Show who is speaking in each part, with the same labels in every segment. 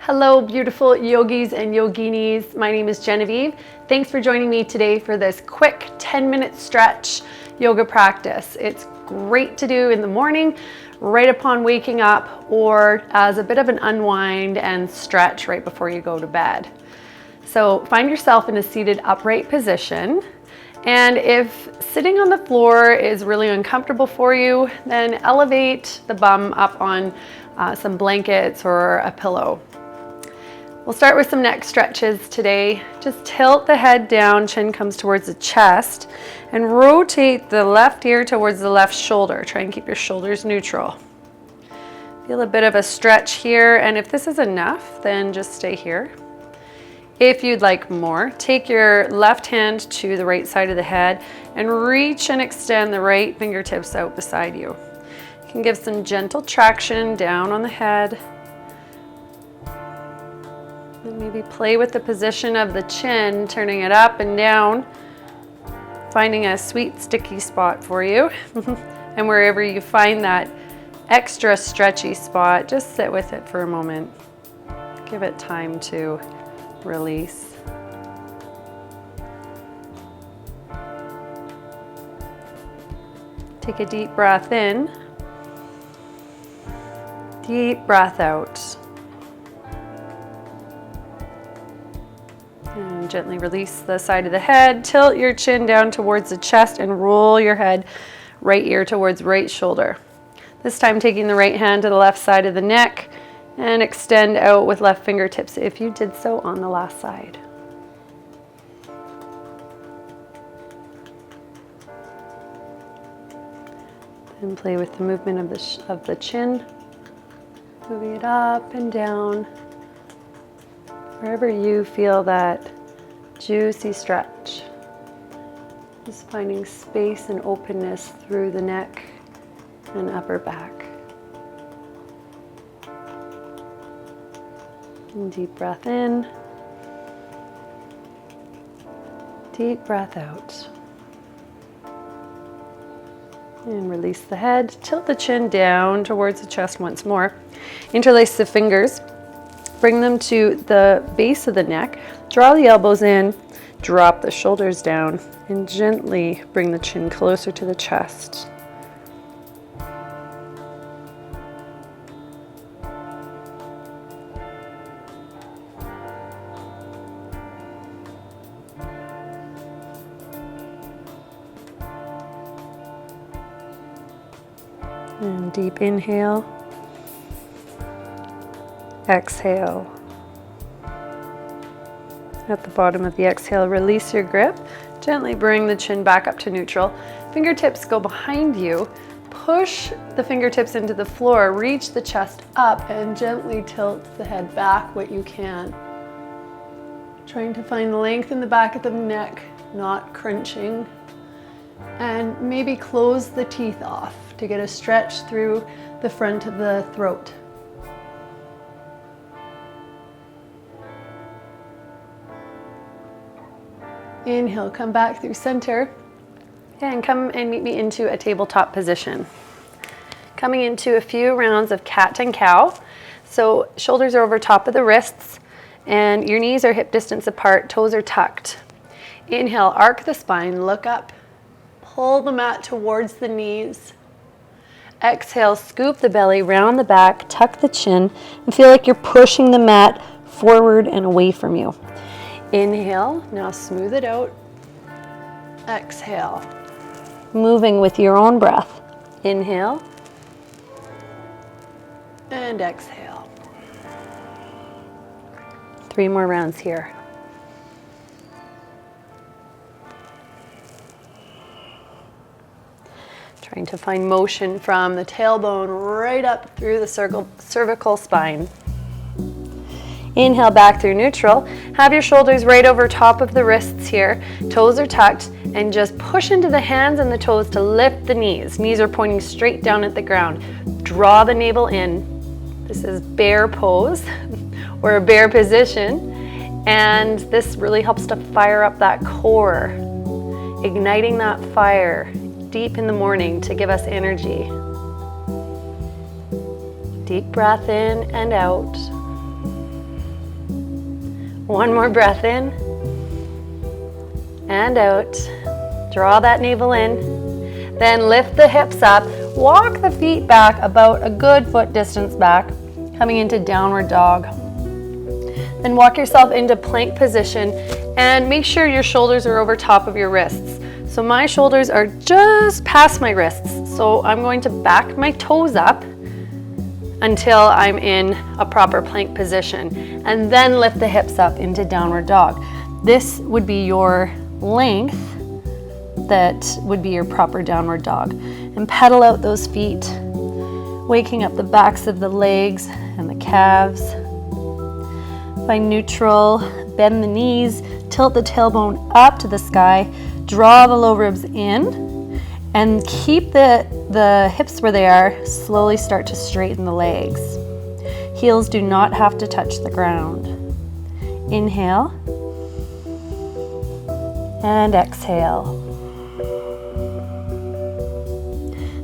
Speaker 1: Hello, beautiful yogis and yoginis. My name is Genevieve. Thanks for joining me today for this quick 10-minute stretch yoga practice. It's great to do in the morning, right upon waking up, or as a bit of an unwind and stretch right before you go to bed. So find yourself in a seated upright position. And if sitting on the floor is really uncomfortable for you, then elevate the bum up on some blankets or a pillow. We'll start with some neck stretches today. Just tilt the head down, chin comes towards the chest, and rotate the left ear towards the left shoulder. Try and keep your shoulders neutral. Feel a bit of a stretch here, and if this is enough, then just stay here. If you'd like more, take your left hand to the right side of the head and reach and extend the right fingertips out beside you. You can give some gentle traction down on the head. And maybe play with the position of the chin, turning it up and down, finding a sweet sticky spot for you. And wherever you find that extra stretchy spot, just sit with it for a moment. Give it time to release. Take a deep breath in, deep breath out. And gently release the side of the head. Tilt your chin down towards the chest and roll your head right ear towards right shoulder. This time taking the right hand to the left side of the neck and extend out with left fingertips if you did so on the last side. And play with the movement of the chin, moving it up and down. Wherever you feel that juicy stretch, just finding space and openness through the neck and upper back. And deep breath in, deep breath out. And release the head, tilt the chin down towards the chest once more. Interlace the fingers. Bring them to the base of the neck, draw the elbows in, drop the shoulders down, and gently bring the chin closer to the chest. And deep inhale. Exhale. At the bottom of the exhale, release your grip. Gently bring the chin back up to neutral. Fingertips go behind you. Push the fingertips into the floor. Reach the chest up and gently tilt the head back what you can. Trying to find length in the back of the neck, not crunching. And maybe close the teeth off to get a stretch through the front of the throat. Inhale, come back through center, and come and meet me into a tabletop position. Coming into a few rounds of cat and cow. So shoulders are over top of the wrists, and your knees are hip distance apart, toes are tucked. Inhale, arc the spine, look up, pull the mat towards the knees. Exhale, scoop the belly, round the back, tuck the chin, and feel like you're pushing the mat forward and away from you. Inhale, now smooth it out. Exhale. Moving with your own breath. Inhale. And exhale. 3 more rounds here. Trying to find motion from the tailbone right up through the cervical spine. Inhale back through neutral. Have your shoulders right over top of the wrists here. Toes are tucked, and just push into the hands and the toes to lift the knees. Knees are pointing straight down at the ground. Draw the navel in. This is bear pose or a bear position. And this really helps to fire up that core, igniting that fire deep in the morning to give us energy. Deep breath in and out. One more breath in and out. Draw that navel in. Then lift the hips up. Walk the feet back about a good foot distance back, coming into downward dog. Then walk yourself into plank position and make sure your shoulders are over top of your wrists. So my shoulders are just past my wrists. So I'm going to back my toes up until I'm in a proper plank position, and then lift the hips up into downward dog. This would be your length that would be your proper downward dog. And pedal out those feet, waking up the backs of the legs and the calves. Find neutral, bend the knees, tilt the tailbone up to the sky, draw the low ribs in, and keep the hips where they are. Slowly start to straighten the legs. Heels do not have to touch the ground. Inhale and exhale.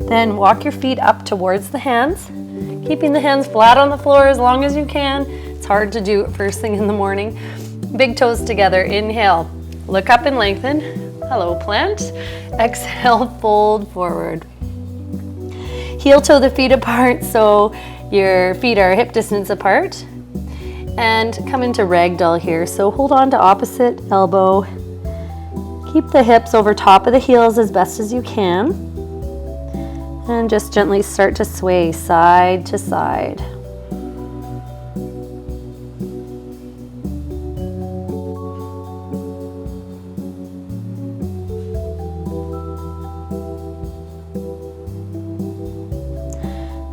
Speaker 1: Then walk your feet up towards the hands, keeping the hands flat on the floor as long as you can. It's hard to do it first thing in the morning. Big toes together. Inhale, look up and lengthen. Hello, plant. Exhale, fold forward. Heel toe the feet apart so your feet are hip distance apart. And come into ragdoll here. So hold on to opposite elbow. Keep the hips over top of the heels as best as you can. And just gently start to sway side to side.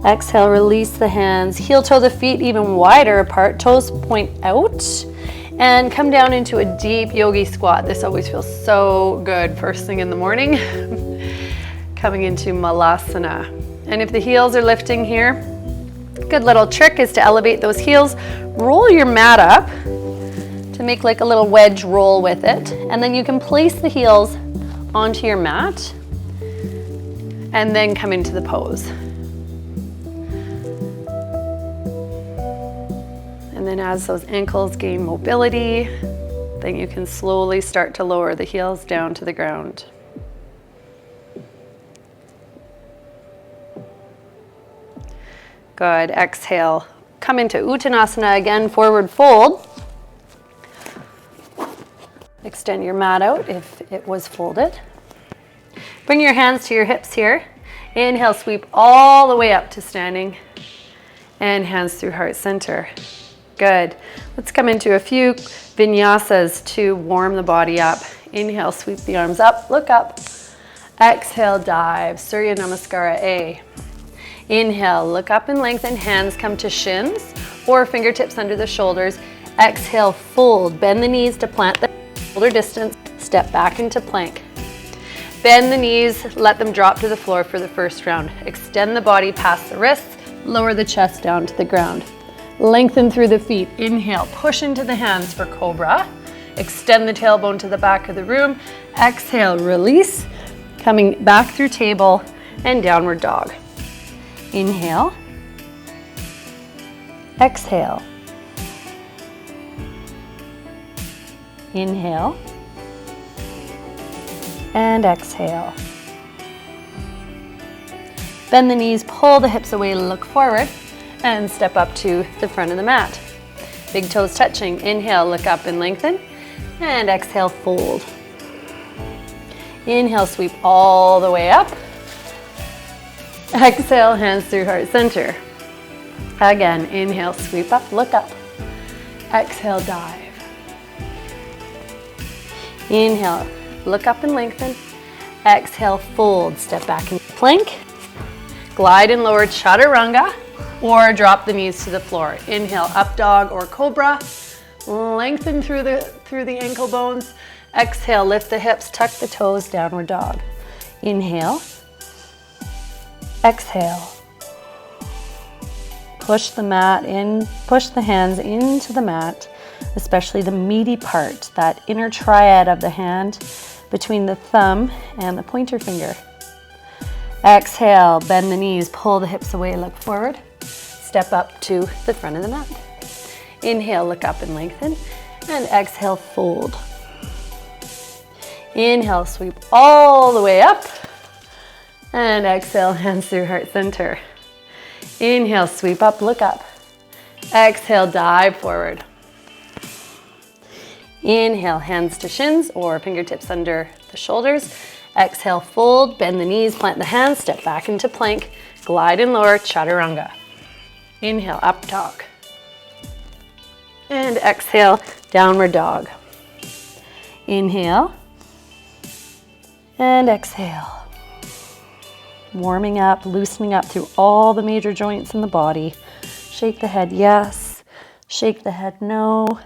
Speaker 1: Exhale, release the hands. Heel toe the feet even wider apart. Toes point out. And come down into a deep yogi squat. This always feels so good first thing in the morning. Coming into malasana. And if the heels are lifting here, good little trick is to elevate those heels. Roll your mat up to make like a little wedge roll with it. And then you can place the heels onto your mat and then come into the pose. And then as those ankles gain mobility, then you can slowly start to lower the heels down to the ground. Good, exhale. Come into Uttanasana again, forward fold. Extend your mat out if it was folded. Bring your hands to your hips here. Inhale, sweep all the way up to standing. And hands through heart center. Good. Let's come into a few vinyasas to warm the body up. Inhale, sweep the arms up, look up. Exhale, dive, Surya Namaskara A. Inhale, look up and lengthen, hands come to shins or fingertips under the shoulders. Exhale, fold, bend the knees to plant the shoulder distance, step back into plank. Bend the knees, let them drop to the floor for the first round. Extend the body past the wrists, lower the chest down to the ground. Lengthen through the feet. Inhale, push into the hands for cobra. Extend the tailbone to the back of the room. Exhale, release, coming back through table and downward dog. Inhale, exhale, inhale, and exhale. Bend the knees, pull the hips away, look forward, and step up to the front of the mat. Big toes touching. Inhale, look up and lengthen, and exhale, fold. Inhale, sweep all the way up. Exhale, hands through heart center. Again, inhale, sweep up, look up. Exhale, dive. Inhale, look up and lengthen. Exhale, fold, step back into plank. Glide in lower chaturanga or drop the knees to the floor. Inhale, up dog or cobra. Lengthen through the ankle bones. Exhale, lift the hips, tuck the toes, downward dog. Inhale. Exhale. Push the mat in, push the hands into the mat, especially the meaty part, that inner triad of the hand between the thumb and the pointer finger. Exhale, bend the knees, pull the hips away, look forward. Step up to the front of the mat. Inhale, look up and lengthen. And exhale, fold. Inhale, sweep all the way up. And exhale, hands through heart center. Inhale, sweep up, look up. Exhale, dive forward. Inhale, hands to shins or fingertips under the shoulders. Exhale, fold, bend the knees, plant the hands, step back into plank, glide and lower, chaturanga. Inhale, up dog. And exhale, downward dog. Inhale. And exhale. Warming up, loosening up through all the major joints in the body. Shake the head yes, shake the head no.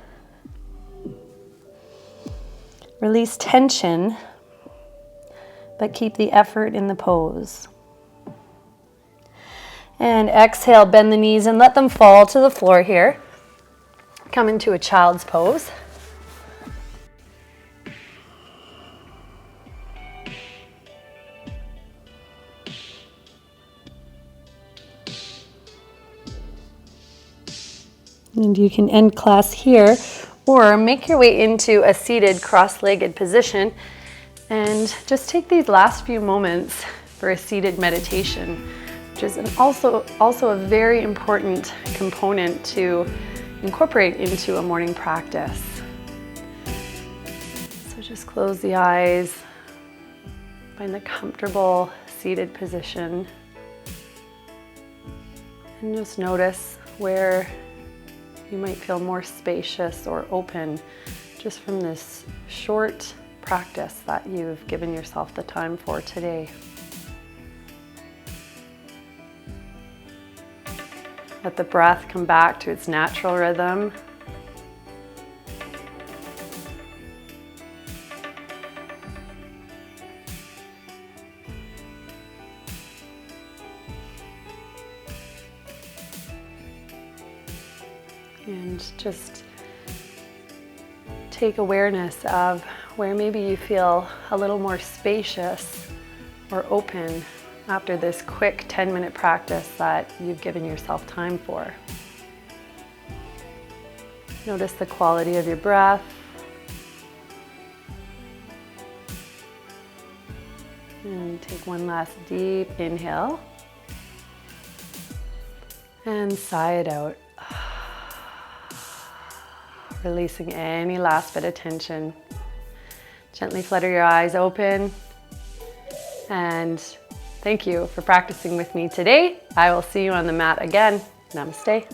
Speaker 1: Release tension, but keep the effort in the pose. And exhale, bend the knees and let them fall to the floor here. Come into a child's pose. And you can end class here or make your way into a seated cross-legged position and just take these last few moments for a seated meditation, which is also a very important component to incorporate into a morning practice. So just close the eyes, find the comfortable seated position, and just notice where you might feel more spacious or open just from this short practice that you've given yourself the time for today. Let the breath come back to its natural rhythm. And just take awareness of where maybe you feel a little more spacious or open after this quick 10-minute practice that you've given yourself time for. Notice the quality of your breath. And take one last deep inhale. And sigh it out. Releasing any last bit of tension. Gently flutter your eyes open. And thank you for practicing with me today. I will see you on the mat again. Namaste.